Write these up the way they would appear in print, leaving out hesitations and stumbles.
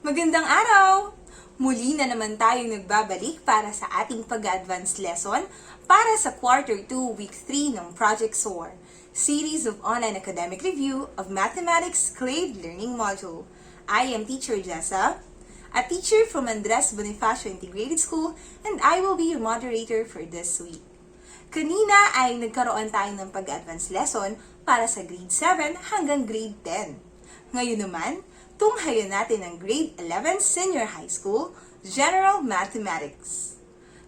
Magandang araw! Muli na naman tayong nagbabalik para sa ating pag-advance lesson para sa Quarter 2, Week 3 ng Project SOAR, Series of Online Academic Review of Mathematics CLAID Learning Module. I am Teacher Jessa, a teacher from Andres Bonifacio Integrated School, and I will be your moderator for this week. Kanina ay nagkaroon tayo ng pag-advance lesson para sa Grade 7 hanggang Grade 10. Ngayon naman, tunghayan natin ang Grade 11 Senior High School General Mathematics.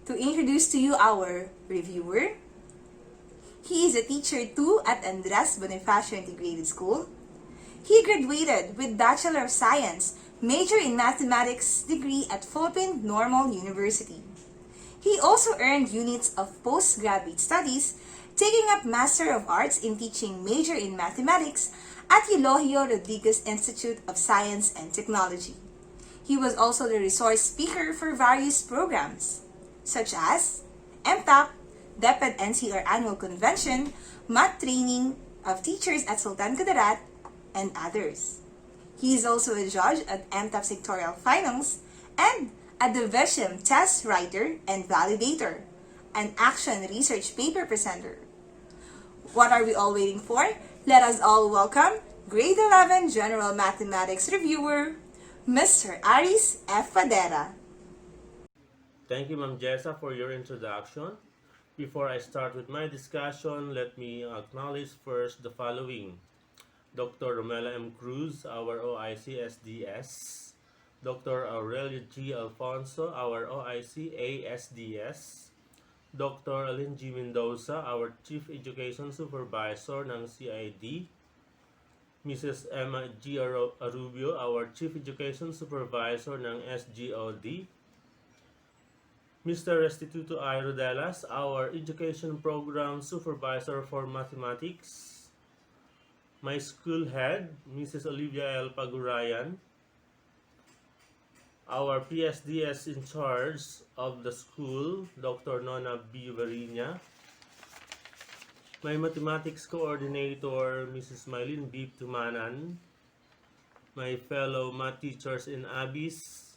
To introduce to you our reviewer, he is a teacher too at Andres Bonifacio Integrated School. He graduated with Bachelor of Science, major in Mathematics degree at Philippine Normal University. He also earned units of postgraduate studies, taking up Master of Arts in Teaching major in Mathematics at Eulogio Rodriguez Institute of Science and Technology. He was also the resource speaker for various programs, such as MTAP, DepEd NCR Annual Convention, Math Training of Teachers at Sultan Kudarat, and others. He is also a judge at MTAP Sectorial Finals and a Derivation test writer and validator, an action research paper presenter. What are we all waiting for? Let us all welcome Grade 11 General Mathematics Reviewer, Mr. Aris F. Fadera. Thank you, Ma'am Jessa, for your introduction. Before I start with my discussion, let me acknowledge first the following. Dr. Romela M. Cruz, our OIC SDS. Dr. Aurelio G. Alfonso, our OIC ASDS. Dr. Alin G. Mendoza, our Chief Education Supervisor ng CID. Mrs. Emma G. Arubio, our Chief Education Supervisor ng SGOD. Mr. Restituto I. Rodelas, our Education Program Supervisor for Mathematics. My school head, Mrs. Olivia L. Pagurayan. Our PSDS in charge of the school, Dr. Nona B. Varinia. My mathematics coordinator, Mrs. Mylene B. Tumanan. My fellow math teachers in ABIS.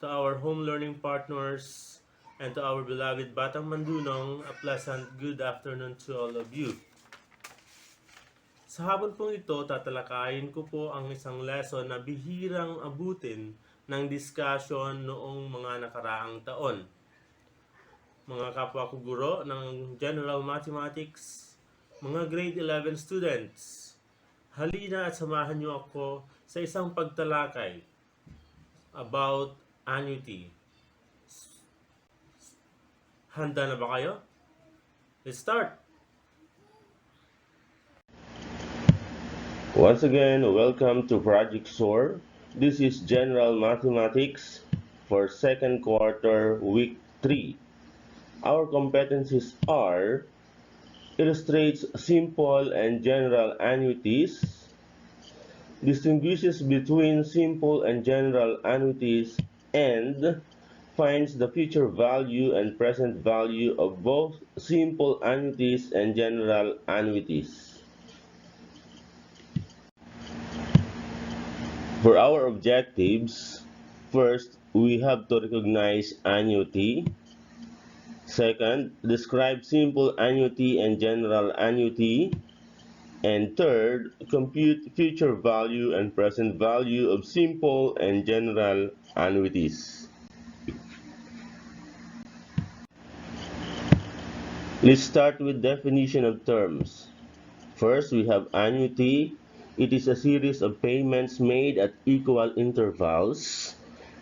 To our home learning partners, and to our beloved Batang MANDunong, a pleasant good afternoon to all of you. Sa hapon pong ito, tatalakayin ko po ang isang lesson na bihirang abutin ng discussion noong mga nakaraang taon. Mga kapwa ko guro ng General Mathematics, mga Grade 11 students, halina at samahan niyo ako sa isang pagtalakay about Annuity. Handa na ba kayo? Let's start! Once again, welcome to Project SOAR. This is General Mathematics for second quarter, week 3. Our competencies are illustrates simple and general annuities, distinguishes between simple and general annuities, and finds the future value and present value of both simple annuities and general annuities. For our objectives, first, we have to recognize annuity. Second, describe simple annuity and general annuity. And third, compute future value and present value of simple and general annuities. Let's start with definition of terms. First, we have annuity. It is a series of payments made at equal intervals.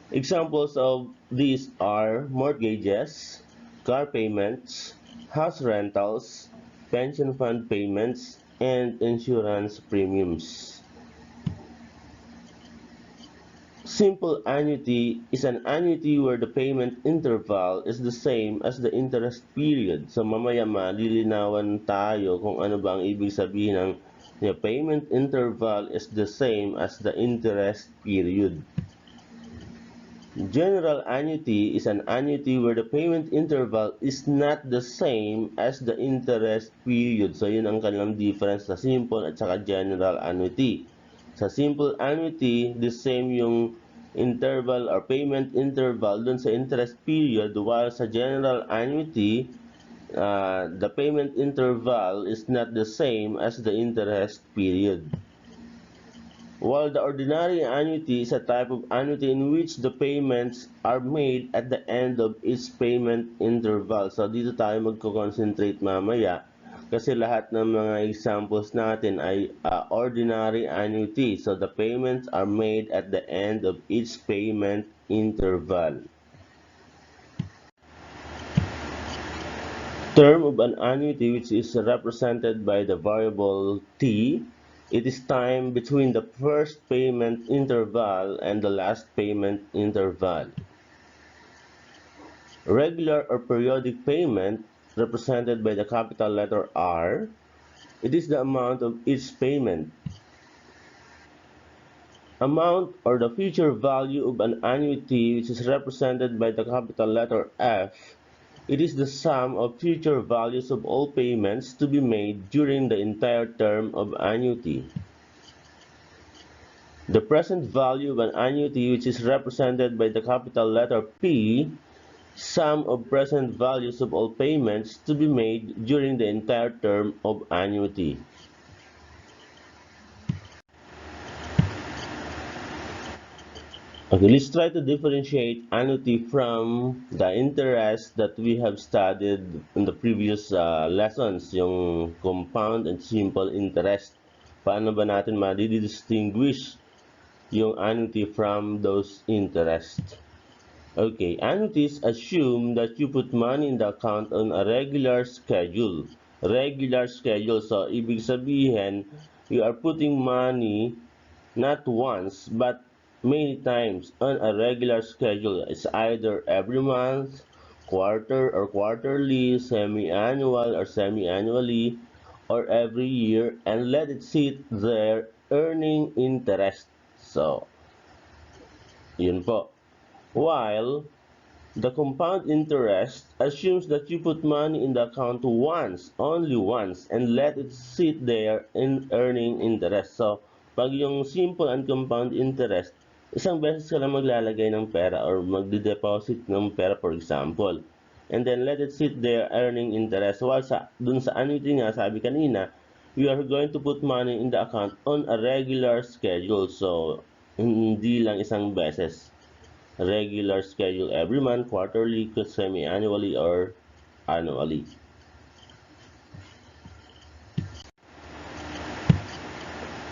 Examples of these are mortgages, car payments, house rentals, pension fund payments, and insurance premiums. Simple annuity is an annuity where the payment interval is the same as the interest period. So mamaya malilinawan tayo kung ano ba ang ibig sabihin ng the payment interval is the same as the interest period. General annuity is an annuity where the payment interval is not the same as the interest period. So yun ang kanilang difference sa simple at saka general annuity. Sa simple annuity, the same yung interval or payment interval dun sa interest period, while sa general annuity, the payment interval is not the same as the interest period. While the ordinary annuity is a type of annuity in which the payments are made at the end of each payment interval. So dito tayo magko-concentrate mamaya kasi lahat ng mga examples natin ay ordinary annuity. So the payments are made at the end of each payment interval. Term of an annuity, which is represented by the variable t. It is time between the first payment interval and the last payment interval. Regular or periodic payment, represented by the capital letter R. It is the amount of each payment. Amount or the future value of an annuity, which is represented by the capital letter F. It is the sum of future values of all payments to be made during the entire term of annuity. The present value of an annuity, which is represented by the capital letter P, sum of present values of all payments to be made during the entire term of annuity. Okay, let's try to differentiate annuity from the interest that we have studied in the previous lessons, yung compound and simple interest. Paano ba natin ma-distinguish yung annuity from those interest? Okay, annuities assume that you put money in the account on a regular schedule. Regular schedule, so ibig sabihin, you are putting money not once, but many times on a regular schedule. It's either every month, quarter or quarterly, semi-annual or semi-annually, or every year, and let it sit there earning interest. So, yun po. While the compound interest assumes that you put money in the account once, only once, and let it sit there in earning interest. So, pag yung simple and compound interest, isang beses ka lang maglalagay ng pera or magde-deposit ng pera, for example. And then let it sit there earning interest. While dun sa annuity nga, sabi kanina, you are going to put money in the account on a regular schedule. So, hindi lang isang beses. Regular schedule every month, quarterly, semi-annually, or annually.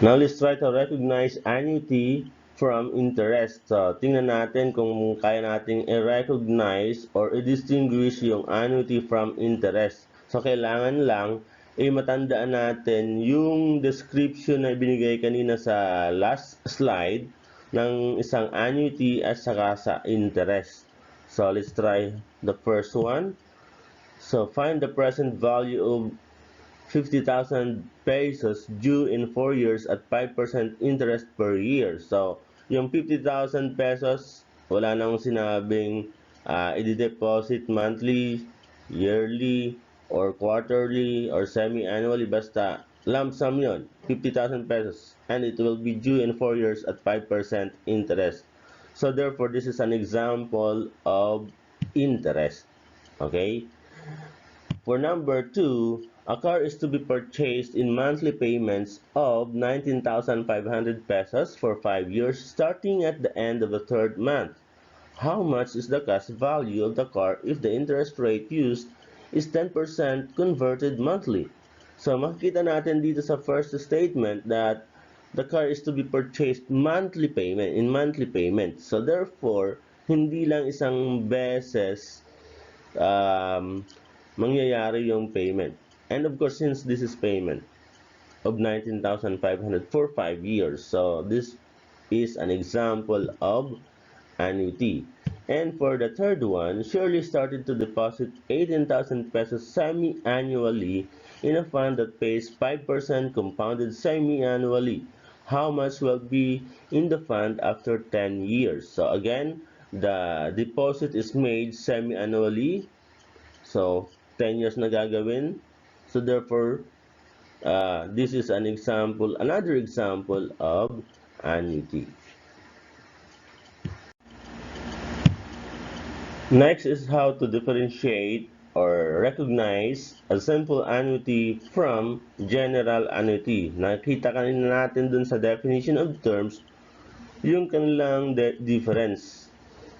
Now, let's try to recognize annuity from interest. So, tingnan natin kung kaya nating i-recognize or i-distinguish yung annuity from interest. So, kailangan lang matandaan natin yung description na ibinigay kanina sa last slide ng isang annuity at saka sa interest. So, let's try the first one. So, find the present value of 50,000 pesos due in 4 years at 5% interest per year. So, yung 50,000 pesos, wala nang sinabing i-deposit monthly, yearly, or quarterly, or semi-annually. Basta lump sum yun, 50,000 pesos. And it will be due in 4 years at 5% interest. So, therefore, this is an example of interest. Okay? For number 2, a car is to be purchased in monthly payments of 19,500 pesos for 5 years starting at the end of the third month. How much is the cash value of the car if the interest rate used is 10% converted monthly? So makikita natin dito sa first statement that the car is to be purchased monthly payment. So therefore, hindi lang isang beses mangyayari yung payment. And of course, since this is payment of 19,500 for 5 years, so this is an example of annuity. And for the third one, Shirley started to deposit 18,000 pesos semi-annually in a fund that pays 5% compounded semi-annually. How much will be in the fund after 10 years? So again, the deposit is made semi-annually. So 10 years na gagawin. So therefore, this is another example of annuity. Next is how to differentiate or recognize a simple annuity from general annuity. Nakita kanina natin dun sa definition of terms yung kanilang difference.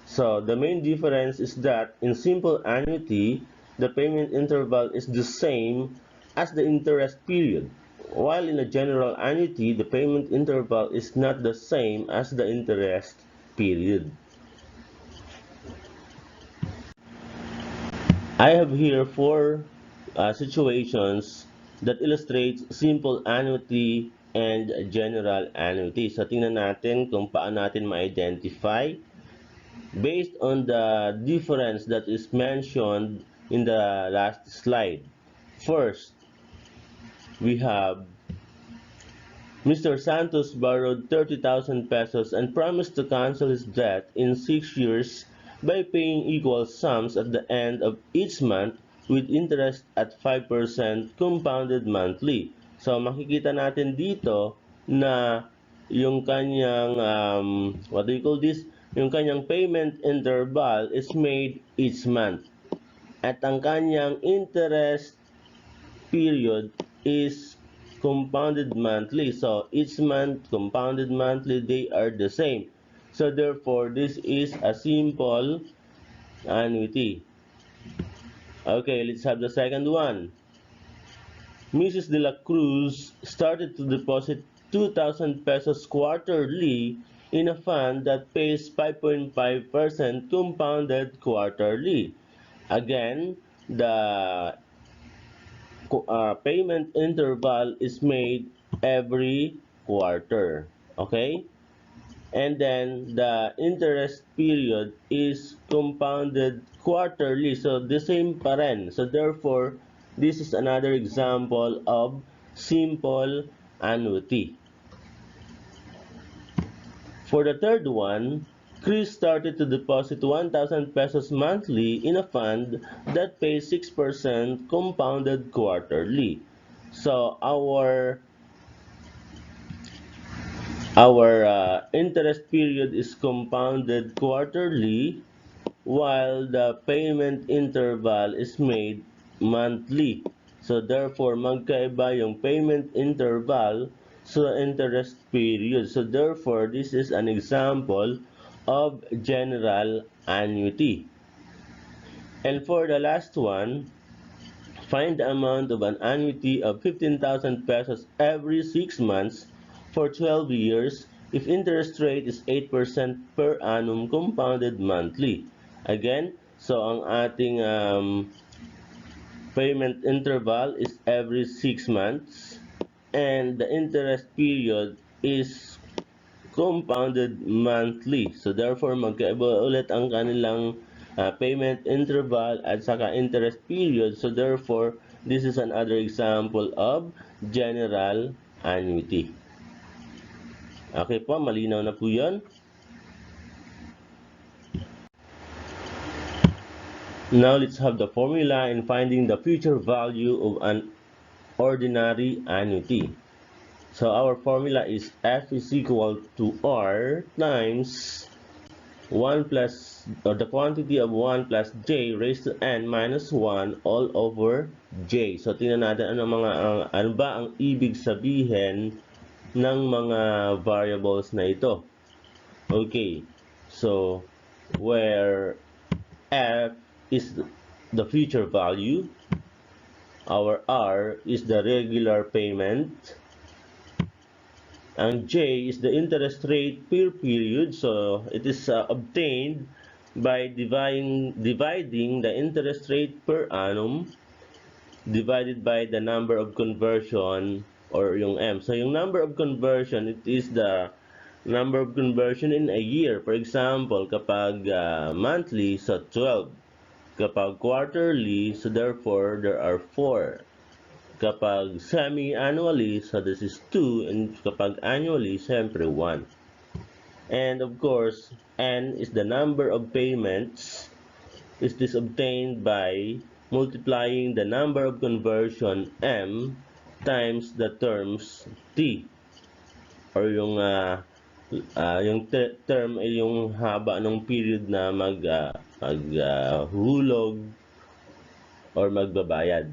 So, the main difference is that in simple annuity, the payment interval is the same as the interest period, while in a general annuity, the payment interval is not the same as the interest period. I have here four situations that illustrates simple annuity and general annuity. So, tingnan natin kung paano natin ma-identify based on the difference that is mentioned in the last slide. First, we have Mr. Santos borrowed 30,000 pesos and promised to cancel his debt in 6 years by paying equal sums at the end of each month with interest at 5% compounded monthly. So makikita natin dito na yung kanyang what do you call this? Yung kanyang payment interval is made each month. At ang kanyang interest period is compounded monthly. So each month, compounded monthly, they are the same. So therefore, this is a simple annuity. Okay, let's have the second one. Mrs. De La Cruz started to deposit 2,000 pesos quarterly in a fund that pays 5.5% compounded quarterly. Again, the payment interval is made every quarter. Okay? And then the interest period is compounded quarterly. So the same pa rin. So therefore, this is another example of simple annuity. For the third one, Chris started to deposit 1,000 pesos monthly in a fund that pays 6% compounded quarterly. So our interest period is compounded quarterly while the payment interval is made monthly. So therefore, magkaiba yung payment interval sa interest period. So therefore, this is an example of general annuity. And for the last one, find the amount of an annuity of 15,000 pesos every 6 months for 12 years if interest rate is 8% per annum compounded monthly. Again, so ang ating payment interval is every 6 months and the interest period is compounded monthly. So therefore, magkaiba ulit ang kanilang payment interval at saka interest period. So therefore, this is another example of general annuity. Okay po, malinaw na po yun. Now let's have the formula in finding the future value of an ordinary annuity. So our formula is F is equal to R times 1 plus, or the quantity of 1 plus j raised to n minus 1 all over j. So tingnan natin ano ba ang ibig sabihin ng mga variables na ito. Okay, so where F is the future value, our R is the regular payment, ang J is the interest rate per period. So it is obtained by dividing the interest rate per annum divided by the number of conversion or yung M. So yung number of conversion, it is the number of conversion in a year. For example, kapag monthly, so 12. Kapag quarterly, so therefore there are 4. Kapag semi-annually, so this is 2, and kapag annually, siyempre 1. And of course, N is the number of payments. Is this obtained by multiplying the number of conversion M times the terms T. Or yung term ay yung haba ng period na maghulog, or magbabayad.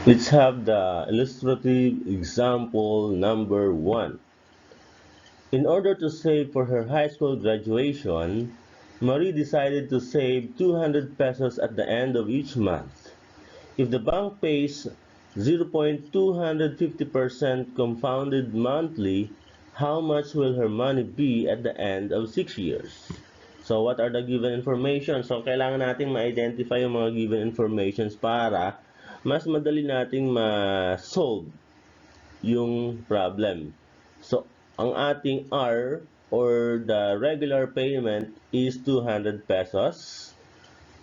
Let's have the illustrative example number 1. In order to save for her high school graduation, Marie decided to save 200 pesos at the end of each month. If the bank pays 0.250% compounded monthly, how much will her money be at the end of 6 years? So what are the given information? So kailangan nating ma-identify yung mga given informations para mas madali nating ma-solve yung problem. So ang ating R or the regular payment is 200 pesos.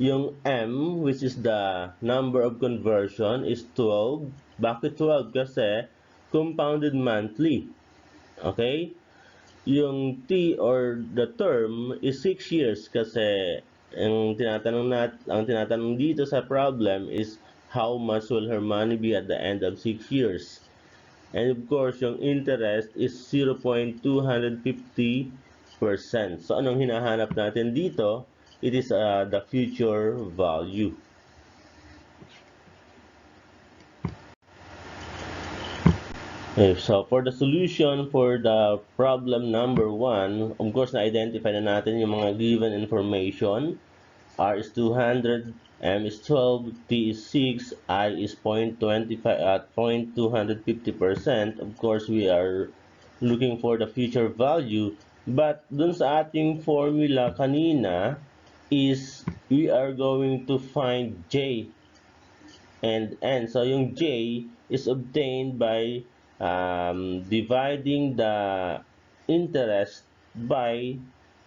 Yung M, which is the number of conversion, is 12. Bakit 12? Kasi compounded monthly. Okay? Yung T or the term is 6 years kasi ang tinatanong dito sa problem is how much will her money be at the end of 6 years. And of course, yung interest is 0.250%. So anong hinahanap natin dito? It is the future value. Okay, so for the solution for the problem number 1, of course, na-identify na natin yung mga given information. R is 200, M is 12, T is 6, I is 0.25 at 0.250%. Of course, we are looking for the future value. But dun sa ating formula kanina is we are going to find J and N. So yung J is obtained by dividing the interest by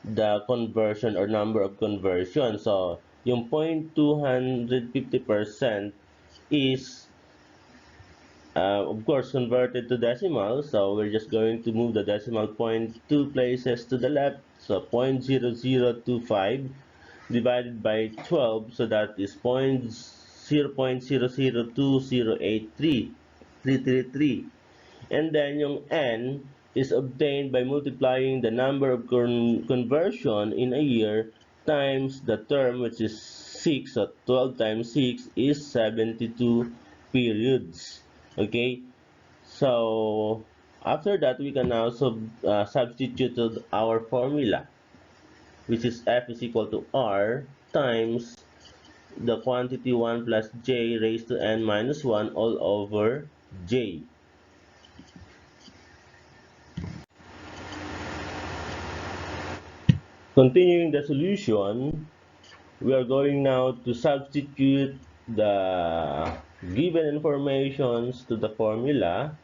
the conversion or number of conversion. So yung 0.250% is of course converted to decimal. So we're just going to move the decimal point 2 places to the left. So 0.0025 divided by 12, so that is 0.002083333. And then yung N is obtained by multiplying the number of conversion in a year times the term, which is 6. So 12 times 6 is 72 periods. Okay, so after that we can now substitute our formula, which is F is equal to R times the quantity 1 plus j raised to n minus 1 all over j. Continuing the solution, we are going now to substitute the given informations to the formula.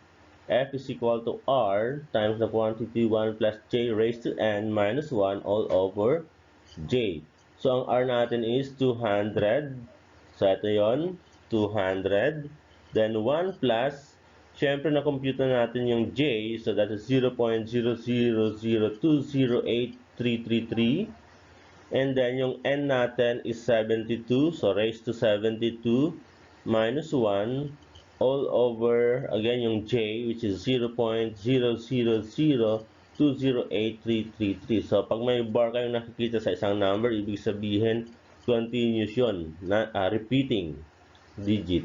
F is equal to R times the quantity 1 plus j raised to n minus 1 all over j. So, ang R natin is 200. So, ito yun, 200. Then, 1 plus, syempre na-compute na natin yung j. So, that is 0.000208333. And then, yung n natin is 72. So, raised to 72 minus 1 all over, again, yung j, which is 0.000208333. So, pag may bar kayong nakikita sa isang number, ibig sabihin, continuous yun, repeating digit.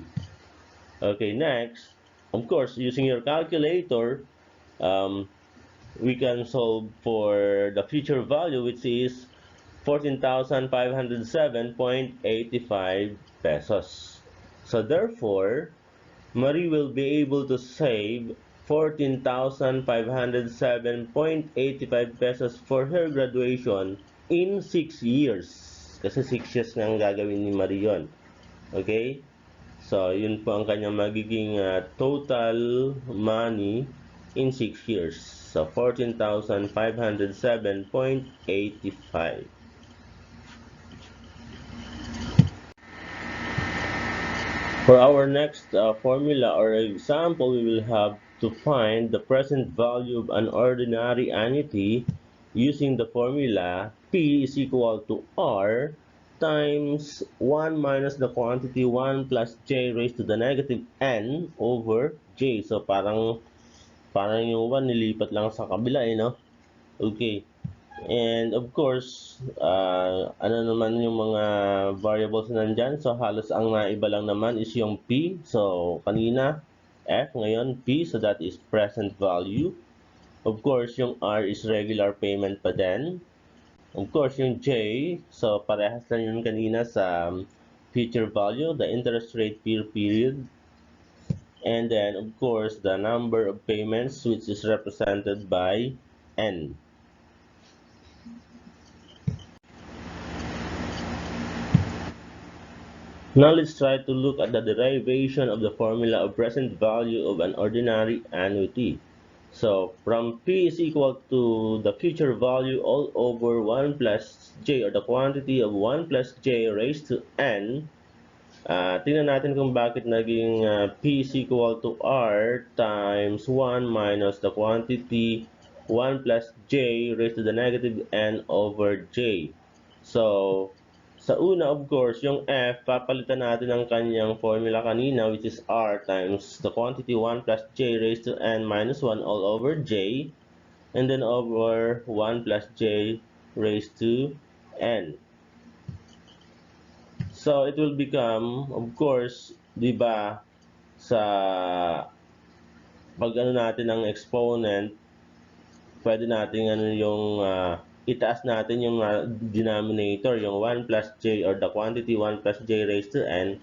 Okay, next, of course, using your calculator, we can solve for the future value, which is 14,507.85 pesos. So, therefore, Marie will be able to save 14,507.85 pesos for her graduation in 6 years. Kasi 6 years na ang gagawin ni Marie yun. Okay? So, yun po ang kanyang magiging total money in 6 years. So, 14,507.85. For our next formula or example, we will have to find the present value of an ordinary annuity using the formula P is equal to R times 1 minus the quantity 1 plus j raised to the negative n over j. So parang yung 1 nilipat lang sa kabila no? Okay. And of course, ano naman yung mga variables na nandyan? So halos ang naiba lang naman is yung P. So kanina, F, ngayon P. So that is present value. Of course, yung R is regular payment pa din. Of course, yung J, so parehas lang yun kanina sa future value, the interest rate per period. And then, of course, the number of payments, which is represented by N. Now let's try to look at the derivation of the formula of present value of an ordinary annuity. So from P is equal to the future value all over 1 plus J, or the quantity of 1 plus J raised to N. Tingnan natin kung bakit naging P is equal to R times 1 minus the quantity 1 plus J raised to the negative N over J. So, sa una, of course, yung F, papalitan natin ang kanyang formula kanina, which is R times the quantity 1 plus J raised to N minus 1 all over J, and then over 1 plus J raised to N. So, it will become, of course, di ba, sa pag ano natin ng exponent, pwede natin ano yung itaas natin yung denominator, yung 1 plus j, or the quantity 1 plus j raised to n,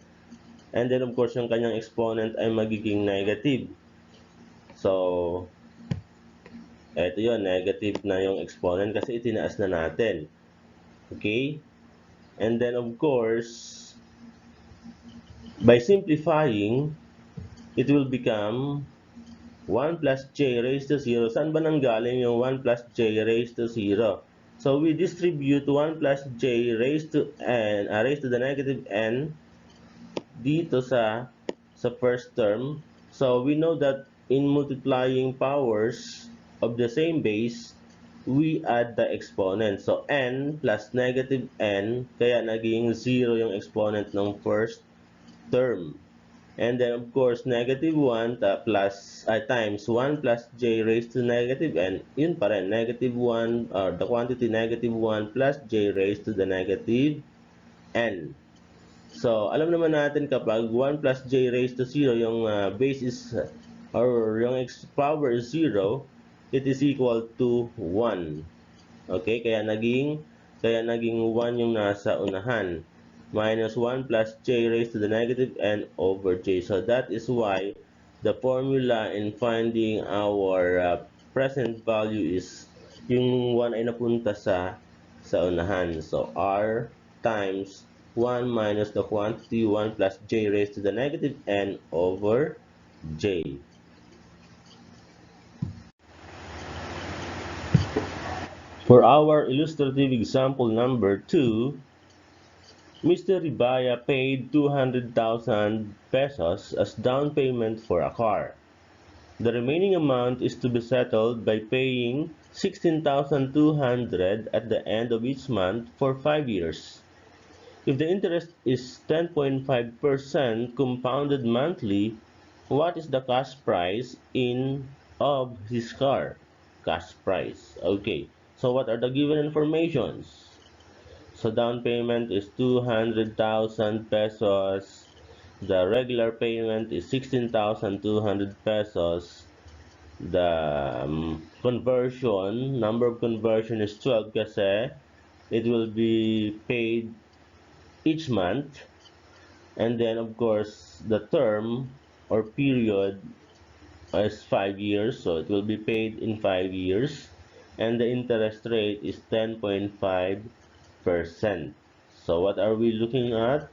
and then of course yung kanyang exponent ay magiging negative. So, eto yun, negative na yung exponent kasi itinaas na natin. Okay? And then of course, by simplifying, it will become 1 plus j raised to 0. Saan ba nanggaling yung 1 plus j raised to 0? So we distribute 1 plus j raised to n, raised to the negative n dito sa first term. So we know that in multiplying powers of the same base, we add the exponent. So n plus negative n, kaya naging 0 yung exponent ng first term. And then of course, negative 1 times 1 plus j raised to negative n, yun pa rin, negative 1, or the quantity negative 1 plus j raised to the negative n. So, alam naman natin kapag 1 plus j raised to 0, yung base is, or yung power is 0, it is equal to 1. Okay, kaya naging 1 yung nasa unahan. Minus 1 plus j raised to the negative n over j. So that is why the formula in finding our present value is yung 1 ay napunta sa unahan. So r times 1 minus the quantity 1 plus j raised to the negative n over j. For our illustrative example number 2, Mr. Ribaya paid 200,000 pesos as down payment for a car. The remaining amount is to be settled by paying 16,200 at the end of each month for 5 years. If the interest is 10.5% compounded monthly, what is the cash price of his car? Cash price. Okay. So what are the given informations? So down payment is 200,000 pesos. The regular payment is 16,200 pesos. The number of conversion is 12 kasi it will be paid each month. And then of course, the term or period is 5 years. So it will be paid in 5 years. And the interest rate is 10.5%. So what are we looking at?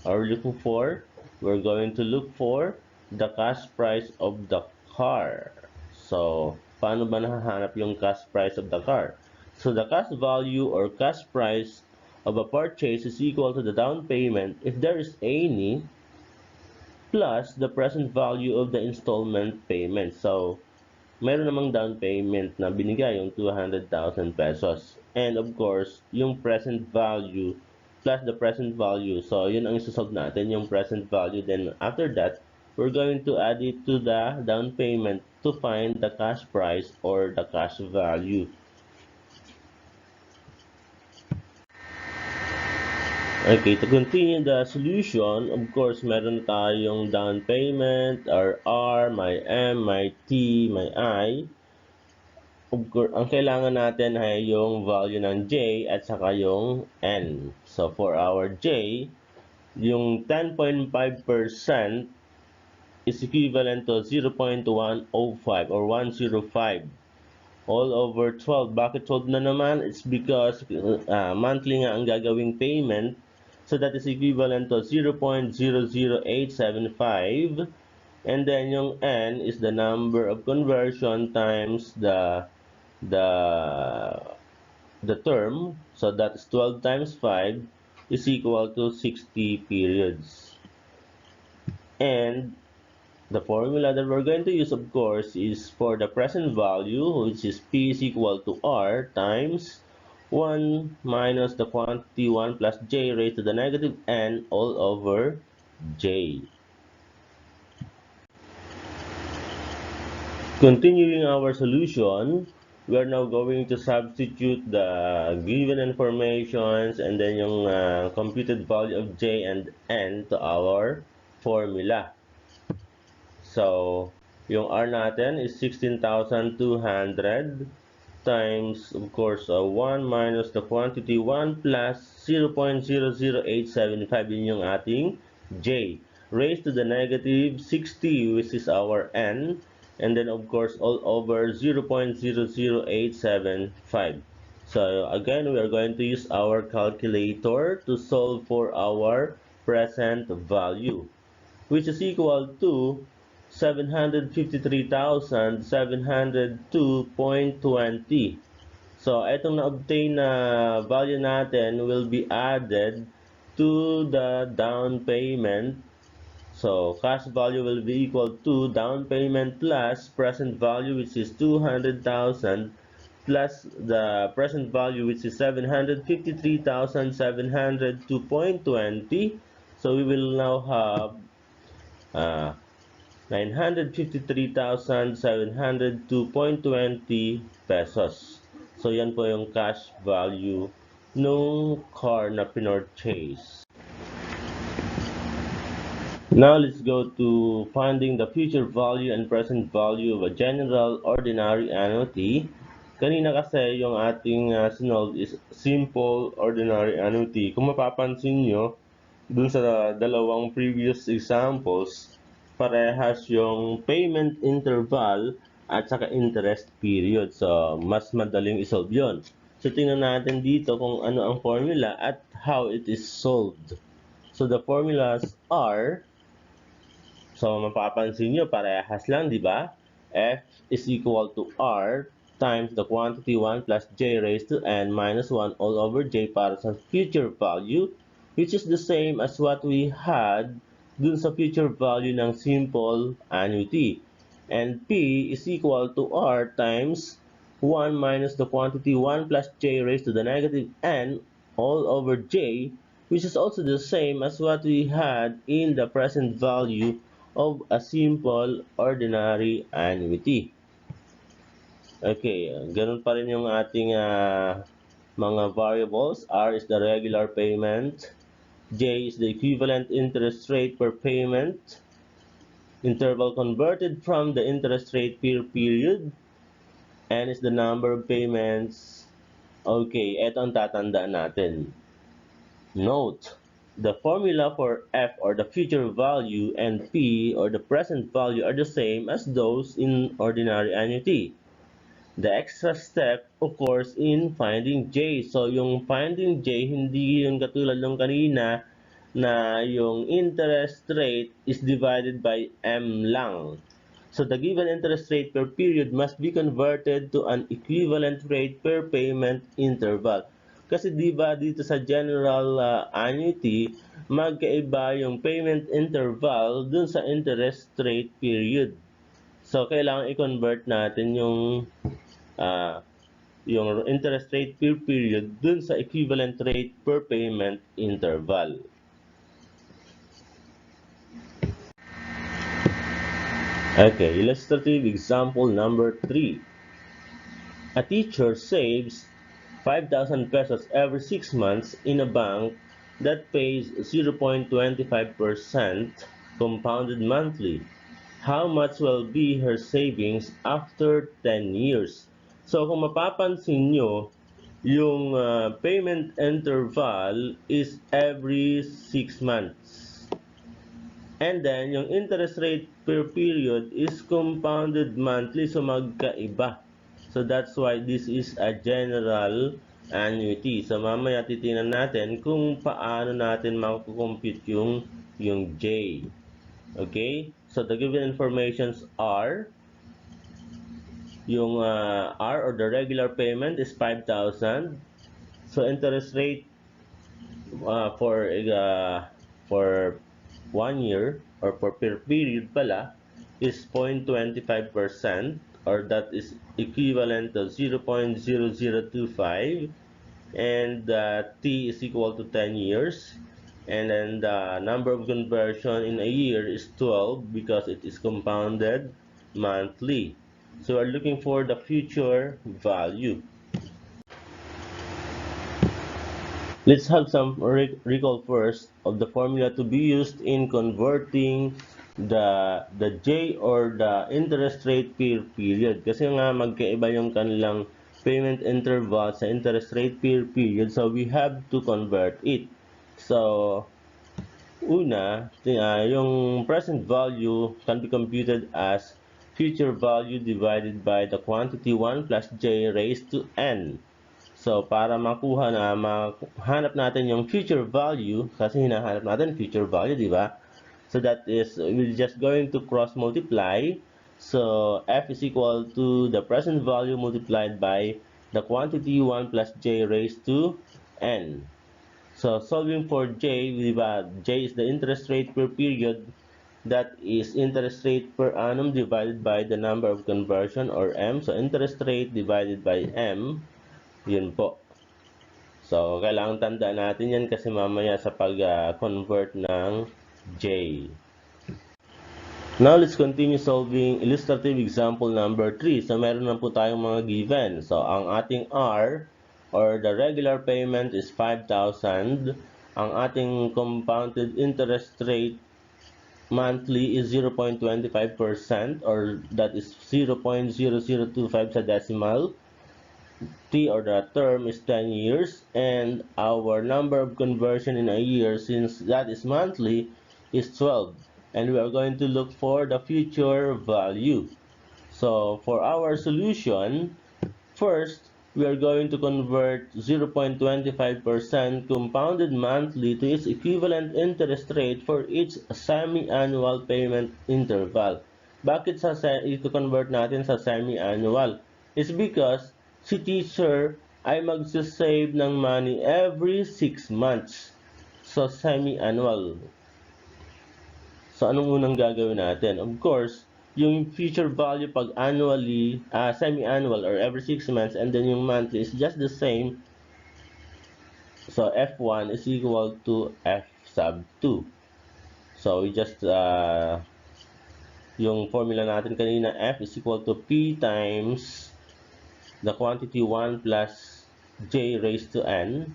Are we looking for? We're going to look for the cash price of the car. So, paano ba nahahanap yung cash price of the car? So, the cash value or cash price of a purchase is equal to the down payment, if there is any, plus the present value of the installment payment. So, meron namang down payment na binigay yung 200,000 pesos. And of course, yung present value plus the present value. So, yun ang isosolve natin, yung present value. Then, after that, we're going to add it to the down payment to find the cash price or the cash value. Okay, to continue the solution, of course, meron na tayong down payment, our R, my M, my T, my I. Of course, ang kailangan natin ay yung value ng J at saka yung N. So, for our J, yung 10.5% is equivalent to 0.105 or 105 all over 12. Bakit 12 na naman? It's because monthly nga ang gagawing payment. So that is equivalent to 0.00875. And then yung N is the number of conversion times the the term. So that is 12 times 5 is equal to 60 periods. And the formula that we're going to use, of course, is for the present value, which is P is equal to R times 1 minus the quantity 1 plus J raised to the negative N all over J. Continuing our solution, we are now going to substitute the given informations and then yung computed value of J and N to our formula. So, yung R natin is 16,200 times, of course, 1 minus the quantity 1 plus 0.00875, yun yung ating J. Raised to the negative 60, which is our N. And then, of course, all over 0.00875. So, again, we are going to use our calculator to solve for our present value, which is equal to 753,702.20. So, itong na-obtain na value natin will be added to the down payment. So, cash value will be equal to down payment plus present value, which is 200,000, plus the present value, which is 753,702.20. So, we will now have 953,702.20 pesos. So, yan po yung cash value nung car na pinurchase. Now, let's go to finding the future value and present value of a general ordinary annuity. Kanina kasi yung ating sinolve is simple ordinary annuity. Kung mapapansin nyo, dun sa dalawang previous examples, parehas yung payment interval at saka interest period. So, mas madaling isolve yun. So, tingnan natin dito kung ano ang formula at how it is solved. So, the formulas are, so mapapansin nyo, parehas lang, di ba? F is equal to R times the quantity 1 plus J raised to N minus 1 all over J para sa future value, which is the same as what we had dun sa future value ng simple annuity. And P is equal to R times 1 minus the quantity 1 plus J raised to the negative N all over J, which is also the same as what we had in the present value of a simple ordinary annuity. Okay, ganun pa rin yung ating mga variables. R is the regular payment. J is the equivalent interest rate per payment. Interval converted from the interest rate per period. N is the number of payments. Okay, eto ang tatandaan natin. Note, the formula for F or the future value and P or the present value are the same as those in ordinary annuity. The extra step, of course, in finding J. So, yung finding J, hindi yung katulad ng kanina na yung interest rate is divided by M lang. So, the given interest rate per period must be converted to an equivalent rate per payment interval. Kasi di ba dito sa general annuity, magkaiba yung payment interval dun sa interest rate period. So, kailangan i-convert natin yung interest rate per period dun sa equivalent rate per payment interval. Okay, illustrative example number 3. A teacher saves 5,000 pesos every 6 months in a bank that pays 0.25% compounded monthly. How much will be her savings after 10 years? So kung mapapansin nyo, yung payment interval is every 6 months. And then, yung interest rate per period is compounded monthly, so magkaiba. So that's why this is a general annuity. So mamaya titingnan natin kung paano natin makukompute yung J. Okay? So the given informations are, yung R or the regular payment is 5,000. So interest rate for 1 year or for per period pala is 0.25%, or that is equivalent to 0.0025, and T is equal to 10 years, and then the number of conversion in a year is 12 because it is compounded monthly. So we're looking for the future value. Let's have some recall first of the formula to be used in converting the J or the interest rate per period. Kasi nga magkaiba yung kanilang payment interval sa interest rate per period, so we have to convert it. So, una, yung present value can be computed as future value divided by the quantity 1 plus j raised to n. So, para mahanap natin yung future value, kasi hinahanap natin future value, di ba? So, that is, we're just going to cross multiply. So, f is equal to the present value multiplied by the quantity 1 plus j raised to n. So, solving for j, di ba? J is the interest rate per period. That is interest rate per annum divided by the number of conversion, or m. So, interest rate divided by m. Yun po. So, kailangan tandaan natin yan kasi mamaya sa pag-convert ng J. Now, let's continue solving illustrative example number 3. So, meron na po tayong mga given. So, ang ating R or the regular payment is 5,000. Ang ating compounded interest rate monthly is 0.25%, or that is 0.0025 sa decimal. T or the term is 10 years, and our number of conversion in a year, since that is monthly, is 12, and we are going to look for the future value. So for our solution, first we are going to convert 0.25% compounded monthly to its equivalent interest rate for each semi-annual payment interval. Bakit ito convert natin sa semi-annual? It's because si teacher ay magsasave ng money every 6 months. So, semi-annual. So, anong unang gagawin natin? Of course, yung future value pag annually, semi-annual or every 6 months, and then yung monthly is just the same. So, F1 is equal to F sub 2. So, we just, yung formula natin kanina, F is equal to P times the quantity 1 plus j raised to n.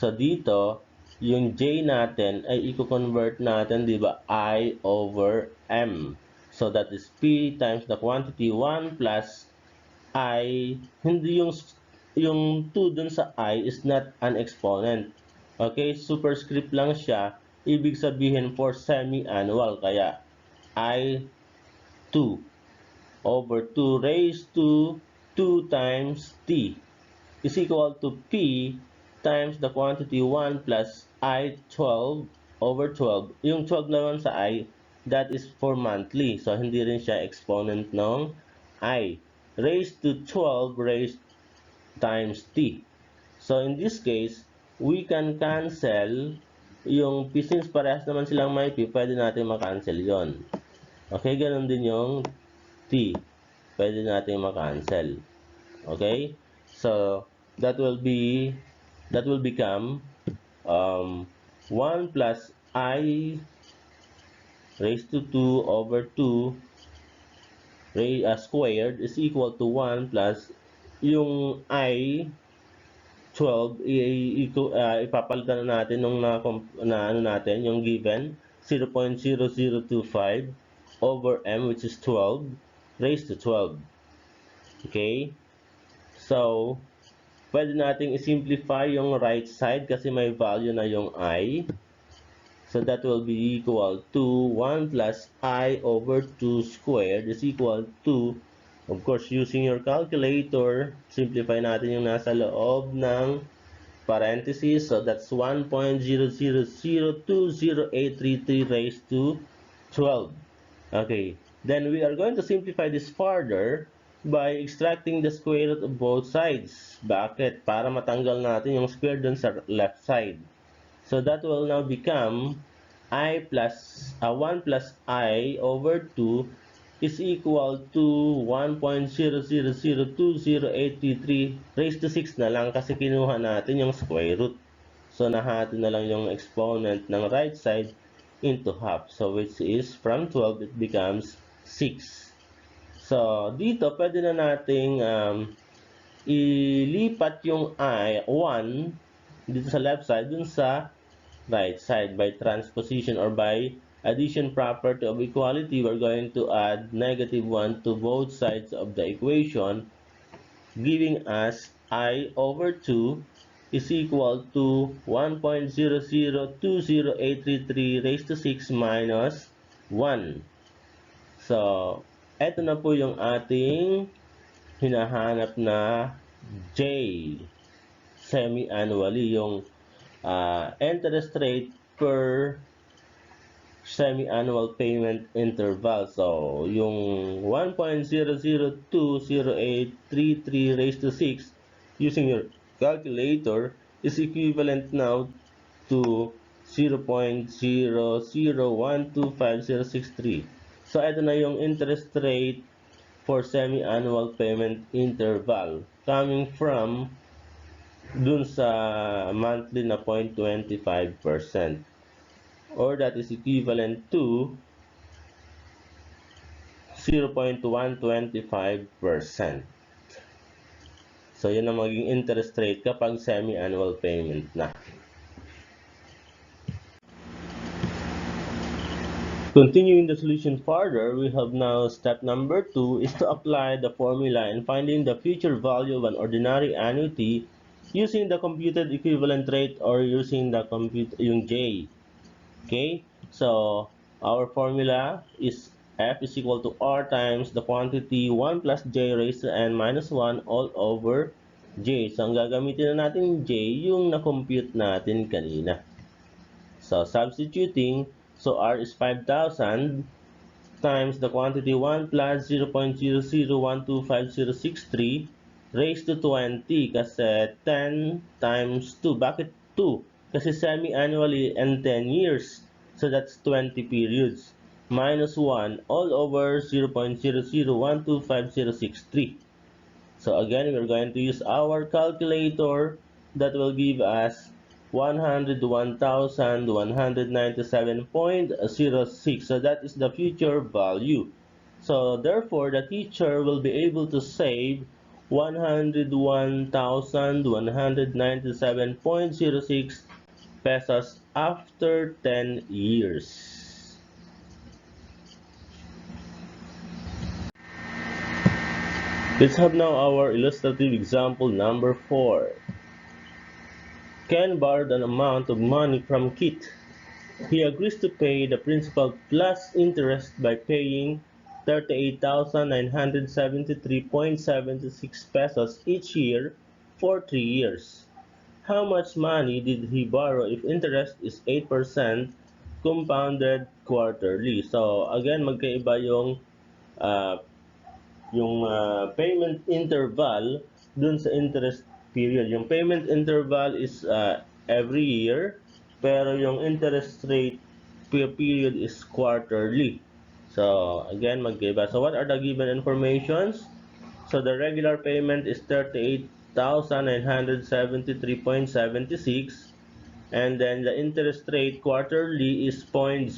So, dito, yung j natin ay i-convert natin, di ba, I over m. So, that is p times the quantity 1 plus I. Hindi yung 2 dun sa I is not an exponent. Okay, superscript lang siya. Ibig sabihin for semi-annual. Kaya, I 2 over 2 raised to 2 times t is equal to p times the quantity 1 plus I 12 over 12. Yung 12 naman sa I, that is for monthly. So, hindi rin siya exponent ng I. Raised to 12 raised times t. So, in this case, we can cancel yung p. Since parehas naman silang may p, pwede natin makancel yon. Okay, ganun din yung t. Pwede natin makancel. Okay? So, that will become 1 plus I raised to 2 over 2 squared is equal to 1 plus yung I 12, ipapalitan na natin nung na ano natin, yung given 0.0025 over m, which is 12 raised to 12. Okay? So, pwede nating i-simplify yung right side kasi may value na yung I. So that will be equal to 1 plus I over 2 squared is equal to, of course, using your calculator, simplify natin yung nasa loob ng parentheses. So that's 1.0002083 raised to 12. Okay, then we are going to simplify this further by extracting the square root of both sides. Bakit? Para matanggal natin yung square dun sa left side. So that will now become 1 plus I over 2 is equal to 1.0002083 raised to 6 na lang kasi kinuha natin yung square root. So nahati na lang yung exponent ng right side into half. So which is from 12 it becomes 6. So dito pwede na nating ilipat yung 1 dito sa left side dun sa right side by transposition or by addition property of equality. We're going to add -1 to both sides of the equation, giving us I over 2 is equal to 1.0020833 raised to 6 minus 1. So, eto na po yung ating hinahanap na J semi-annually, yung interest rate per semi-annual payment interval. So, yung 1.0020833 raised to 6 using your calculator is equivalent now to 0.00125063. So, ito na yung interest rate for semi-annual payment interval coming from dun sa monthly na 0.25%, or that is equivalent to 0.125%. So, yun ang maging interest rate kapag semi-annual payment na. Continuing the solution further, we have now step number 2 is to apply the formula in finding the future value of an ordinary annuity using the computed equivalent rate or using the yung J. Okay, so our formula is F is equal to R times the quantity 1 plus J raised to N minus 1 all over J. So ang gagamitin na natin J yung na-compute natin kanina. So substituting, so R is 5,000 times the quantity 1 plus 0.00125063 raised to 20 kasi 10 times 2. Bakit 2? Kasi semi-annually and 10 years. So that's 20 periods. Minus 1 all over 0.00125063. So again, we're going to use our calculator that will give us 101,197.06. So that is the future value. So therefore, the teacher will be able to save 101,197.06 pesos after 10 years. Let's have now our illustrative example number 4. Ken borrowed an amount of money from Kit. He agrees to pay the principal plus interest by paying 38,973.76 pesos each year for 3 years. How much money did he borrow if interest is 8% compounded quarterly? So again, magkaiba uh, yung payment interval dun sa interest period. Yung payment interval is every year, pero yung interest rate per period is quarterly. So, again, magkaiba. So, what are the given informations? So, the regular payment is 38,973.76. And then the interest rate quarterly is 0.08.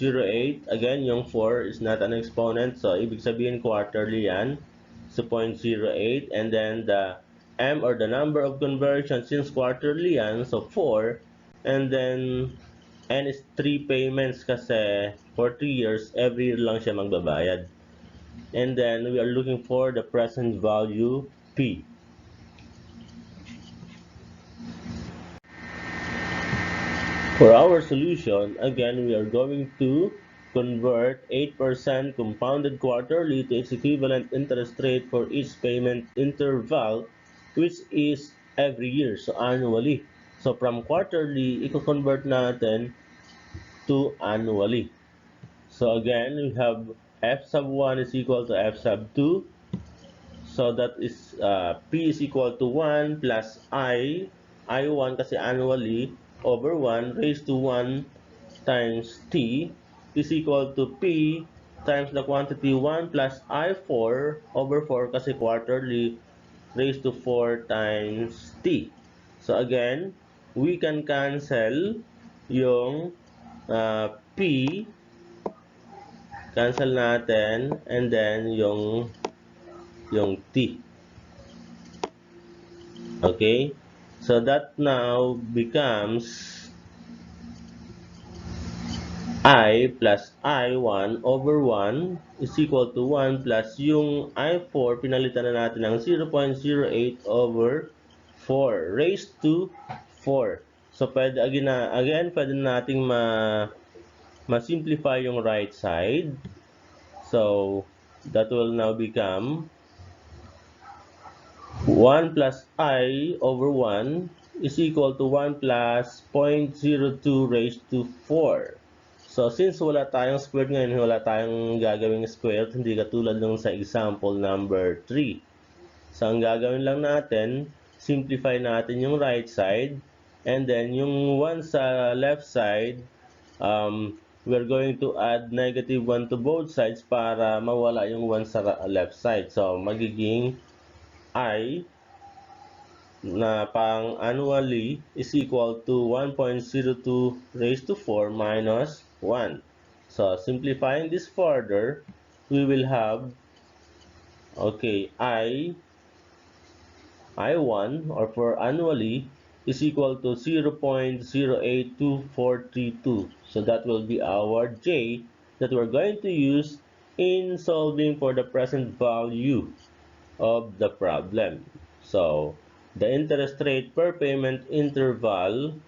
Again, yung 4 is not an exponent. So, ibig sabihin quarterly yan. So, 0.08. And then the M or the number of conversions since quarterly yan, so 4. And then N is 3 payments kasi for 3 years, every year lang siya magbabayad. And then we are looking for the present value P. For our solution, again, we are going to convert 8% compounded quarterly to its equivalent interest rate for each payment interval, which is every year, so annually. So from quarterly, i-convert natin to annually. So again, we have f sub 1 is equal to f sub 2. So that is P is equal to 1 plus I1 kasi annually, over 1 raised to 1 times T is equal to P times the quantity 1 plus I4 over 4 kasi quarterly, raised to 4 times T. So again, we can cancel yung P, cancel natin, and then yung T. Okay, so that now becomes I plus I1 over 1 is equal to 1 plus yung I4, pinalitan na natin ng 0.08 over 4 raised to 4. So, pwede, again pwede nating ma-simplify yung right side. So, that will now become 1 plus I over 1 is equal to 1 plus 0.02 raised to 4. So, since wala tayong squared ngayon, wala tayong gagawing squared, hindi katulad nung sa example number 3. So, ang gagawin lang natin, simplify natin yung right side, and then yung 1 sa left side, we're going to add negative 1 to both sides para mawala yung 1 sa left side. So, magiging I na pang annually is equal to 1.02 raised to 4 minus 1. So, simplifying this further, we will have, okay, I1 or for annually is equal to 0.082432. So, that will be our J that we're going to use in solving for the present value of the problem. So, the interest rate per payment interval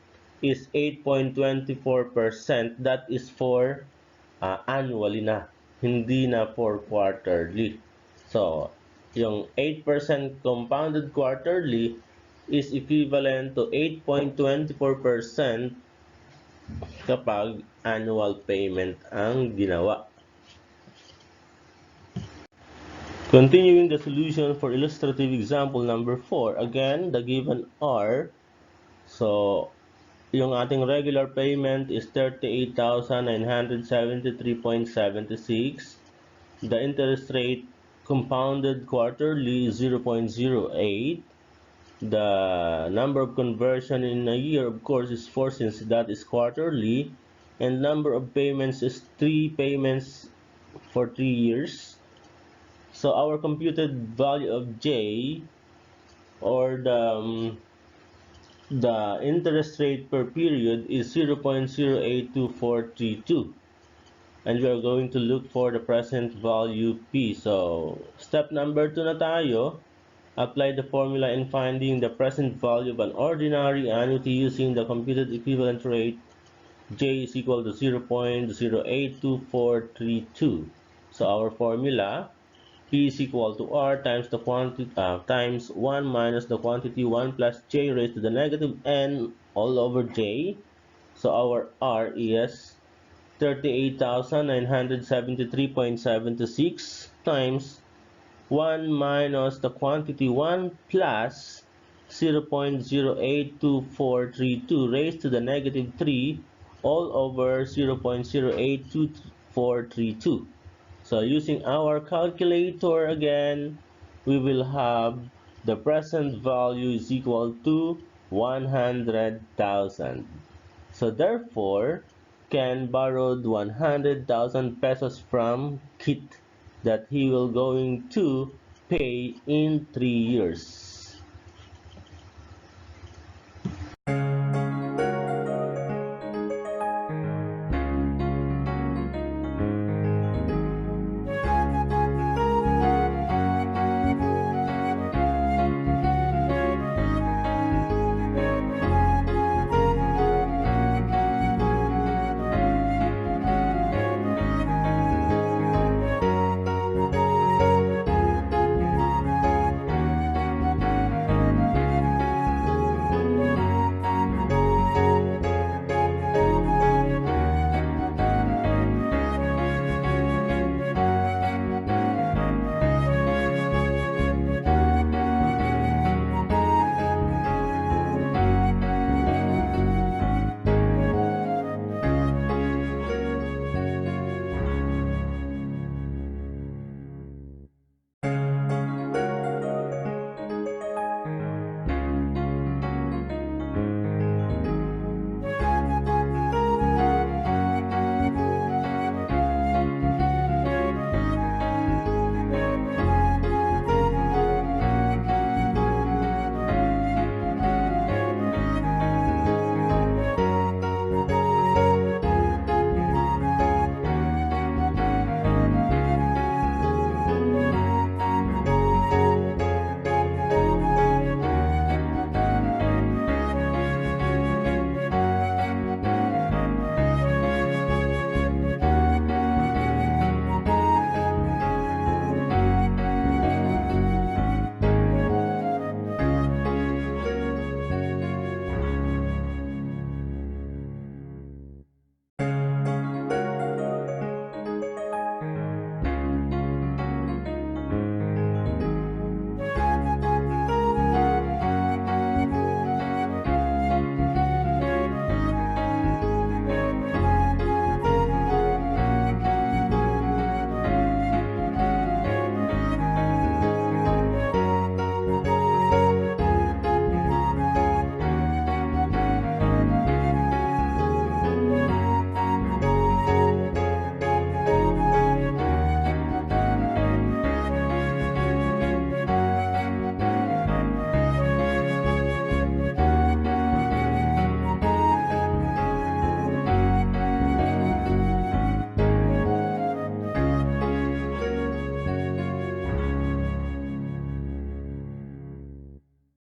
is 8.24%. That is for annually na, hindi na for quarterly. So, yung 8% compounded quarterly is equivalent to 8.24% kapag annual payment ang ginawa. Continuing the solution for illustrative example number 4, again, the given are, so, yung ating regular payment is 38,973.76. The interest rate compounded quarterly is 0.08. The number of conversion in a year, of course, is 4 since that is quarterly. And number of payments is 3 payments for 3 years. So our computed value of J, or the interest rate per period, is 0.082432. And we are going to look for the present value P. So step number 2 na tayo. Apply the formula in finding the present value of an ordinary annuity using the computed equivalent rate. J is equal to 0.082432. So our formula, P is equal to R times the quantity times 1 minus the quantity 1 plus J raised to the negative N all over J. So our R is 38,973.76 times 1 minus the quantity 1 plus 0.082432 raised to the negative 3 all over 0.082432. So using our calculator again, we will have the present value is equal to 100,000. So therefore, Ken borrowed 100,000 pesos from Kit that he will going to pay in 3 years.